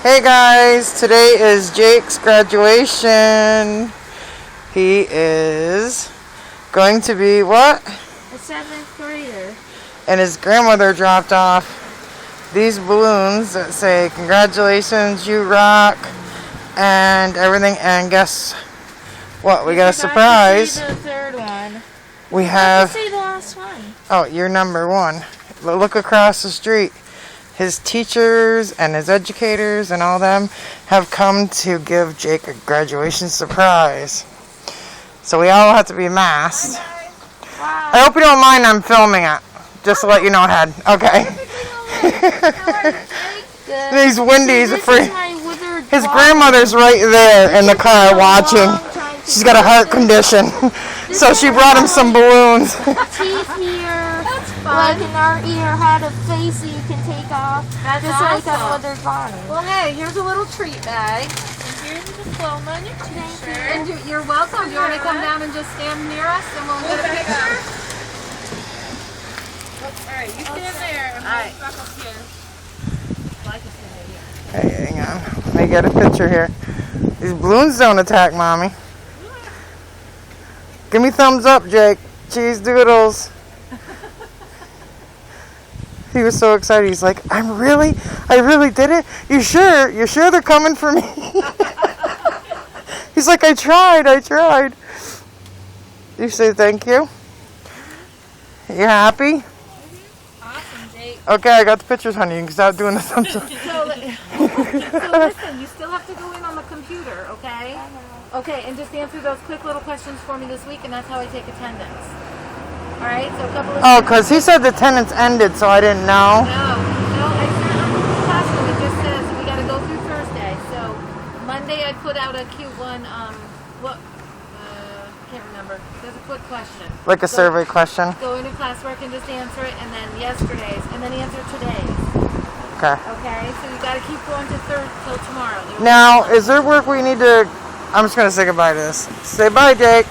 Hey guys, today is Jake's graduation. He is going to be what? A 7th grader. And his grandmother dropped off these balloons that say congratulations, you rock, and everything. And guess what? We got a surprise. The third one. We have. Say the last one. Oh, you're number one. Look across the street. His teachers and his educators and all them have come to give Jake a graduation surprise. So we all have to be masked. Wow. I hope you don't mind I'm filming it. Just to let you know ahead. Okay. He's windy. He's afraid. His grandmother's right there in the car watching. She's got a heart condition. So she brought him some balloons. Teeth here. Like in our ear had a face that you can take off. That's just awesome. like on Mother's Bonnie. Well, hey, here's a little treat bag. And here's the diploma and your t-shirt. And you're welcome. Do you want to come down and just stand near us and we'll get a picture? Alright, you stand there and we'll back up here. Hey, hang on. Let me get a picture here. These balloons don't attack Mommy. Give me thumbs up, Jake. Cheese doodles. He was so excited. He's like, I really did it? You sure? You sure they're coming for me? He's like, I tried. You say thank you? You happy? Awesome, Jake. Okay, I got the pictures, honey. You can stop doing the thumbs up. So listen, you still have to go in on the computer, okay? Okay, and just answer those quick little questions for me this week, and that's how I take attendance. All right, so a couple of... Oh, because he said the attendance ended, so I didn't know. No, I sent on the classroom. It just says we got to go through Thursday. So Monday I put out a cute one. Can't remember. There's a quick question. Like a survey question? Go into classwork and just answer it, and then yesterday's, and then answer today's. Okay. Okay, so you got to keep going to till tomorrow. Now, is there work we need to... I'm just going to say goodbye to this. Say bye, Jake.